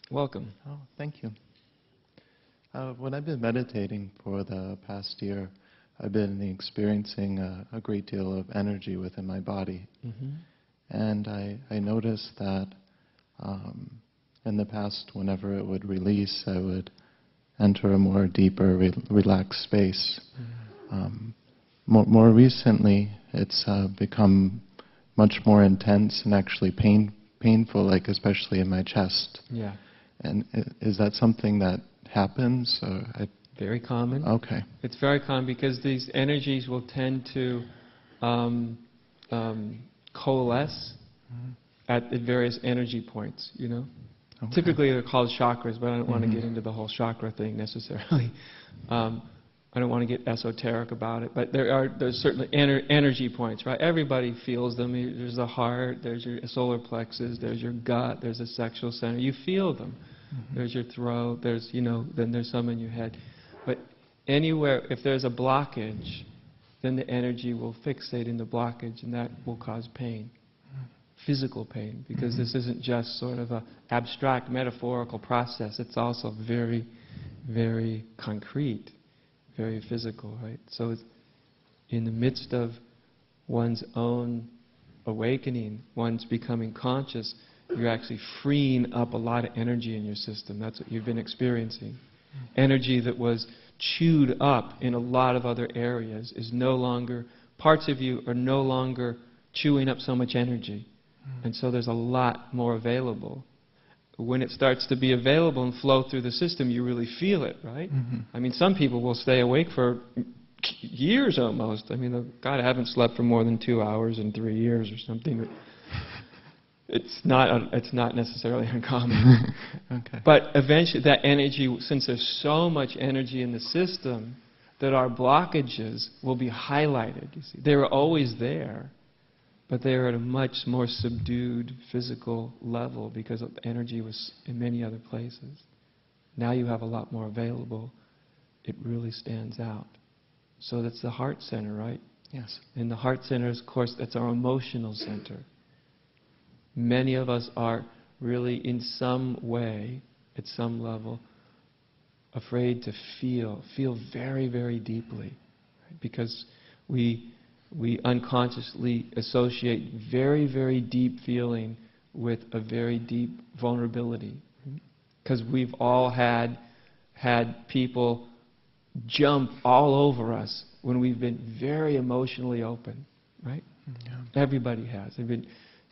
Welcome. Oh, thank you. When I've been meditating for the past year, I've been experiencing a great deal of energy within my body. Mm-hmm. And I noticed that in the past, whenever it would release, I would enter a more deeper, relaxed space. Mm-hmm. More recently, it's become much more intense and actually painful, like especially in my chest. Yeah. And is that something that happens? Very common. Okay. It's very common because these energies will tend to coalesce at various energy points, you know. Okay. Typically they're called chakras, but I don't want to get into the whole chakra thing necessarily. I don't want to get esoteric about it, but there's certainly energy points, right? Everybody feels them. There's the heart, there's your solar plexus, there's your gut, there's the sexual center. You feel them. Mm-hmm. There's your throat, there's, then there's some in your head. But anywhere, if there's a blockage, then the energy will fixate in the blockage, and that will cause pain. Physical pain, because this isn't just sort of an abstract metaphorical process. It's also very, very concrete, very physical, right? So it's in the midst of one's own awakening, one's becoming conscious, you're actually freeing up a lot of energy in your system. That's what you've been experiencing. Energy that was chewed up in a lot of other areas is no longer, parts of you are no longer chewing up so much energy. And so there's a lot more available. When it starts to be available and flow through the system, you really feel it, right? Mm-hmm. I mean, some people will stay awake for years almost. I mean, God, I haven't slept for more than 2 hours in 3 years or something. It's not necessarily uncommon. Okay. But eventually that energy, since there's so much energy in the system, that our blockages will be highlighted. You see, they were always there. But they are at a much more subdued physical level because the energy was in many other places. Now you have a lot more available. It really stands out. So that's the heart center, right? Yes. And the heart center is, of course, that's our emotional center. Many of us are really in some way, at some level, afraid to feel very, very deeply. Right? Because we unconsciously associate very, very deep feeling with a very deep vulnerability. Because we've all had people jump all over us when we've been very emotionally open, right? Yeah. Everybody has. They've been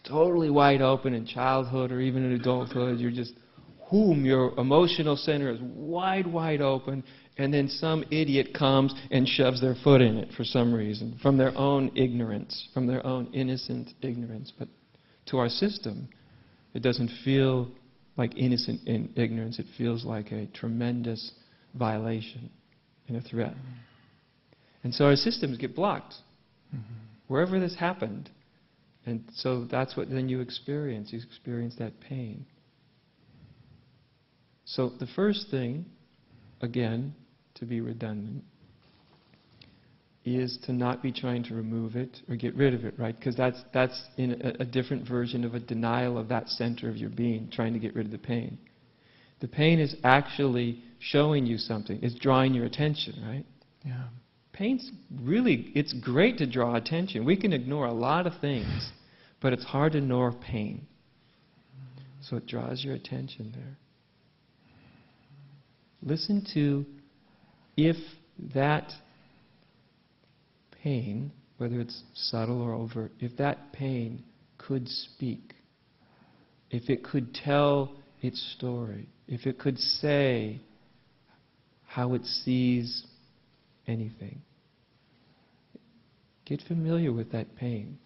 totally wide open in childhood or even in adulthood. You're just, your emotional center is wide, wide open. And then some idiot comes and shoves their foot in it for some reason, from their own ignorance, from their own innocent ignorance. But to our system, it doesn't feel like innocent ignorance. It feels like a tremendous violation and a threat. And so our systems get blocked wherever this happened. And so that's what then you experience. You experience that pain. So the first thing, again, to be redundant, is to not be trying to remove it or get rid of it, right? Because that's in a different version of a denial of that center of your being, trying to get rid of the pain. The pain is actually showing you something. It's drawing your attention, right? Yeah. Pain's really, it's great to draw attention. We can ignore a lot of things, but it's hard to ignore pain. So it draws your attention there. Listen to if that pain, whether it's subtle or overt, if that pain could speak, if it could tell its story, if it could say how it sees anything. Get familiar with that pain.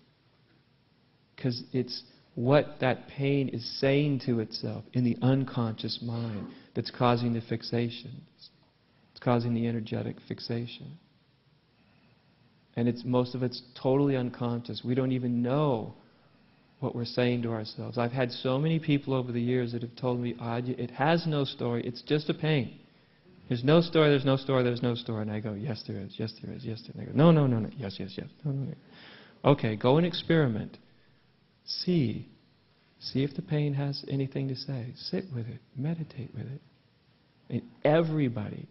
Because it's what that pain is saying to itself in the unconscious mind that's causing the fixation. It's causing the energetic fixation. And most of it's totally unconscious. We don't even know what we're saying to ourselves. I've had so many people over the years that have told me, Adya, it has no story, it's just a pain. There's no story, there's no story, there's no story. And I go, yes there is, yes there is, yes there is. And they go, no, yes, yes, yes. No. Okay, go and experiment. See See if the pain has anything to say. Sit with it. Meditate with it. And everybody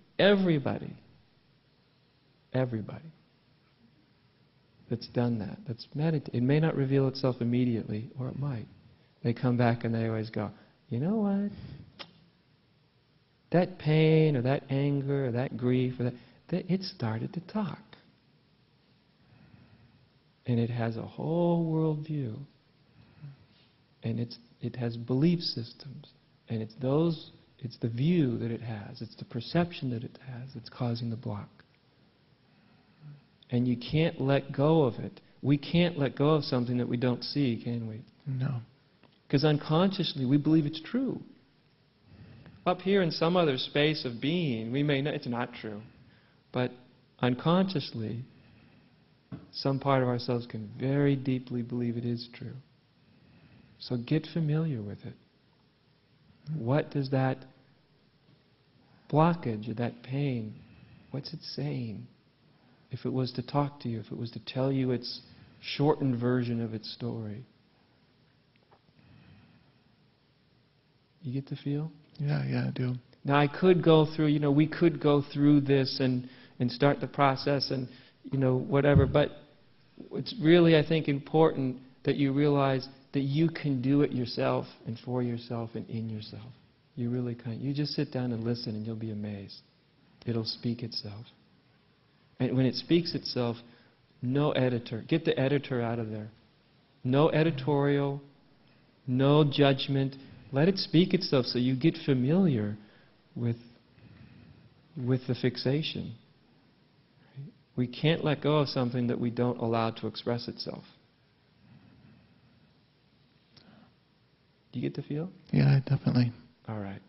that's done that, that's meditated, it may not reveal itself immediately, or it might. They come back and they always go, you know what? That pain or that anger or that grief, or that it started to talk. And it has a whole worldview. And it has belief systems. And it's the view that it has, it's the perception that it has that's causing the block. And you can't let go of it. We can't let go of something that we don't see, can we? No. Because unconsciously we believe it's true. Up here in some other space of being, we may know it's not true. But unconsciously, some part of ourselves can very deeply believe it is true. So get familiar with it. What does that blockage or that pain, what's it saying? If it was to talk to you, if it was to tell you its shortened version of its story. You get the feel? Yeah, I do. Now I could go through, we could go through this and start the process and, whatever, but it's really, I think, important that you realize that you can do it yourself and for yourself and in yourself. You really can. You just sit down and listen and you'll be amazed. It'll speak itself. And when it speaks itself, no editor. Get the editor out of there. No editorial, no judgment. Let it speak itself so you get familiar with the fixation. We can't let go of something that we don't allow to express itself. Do you get the feel? Yeah, definitely. All right.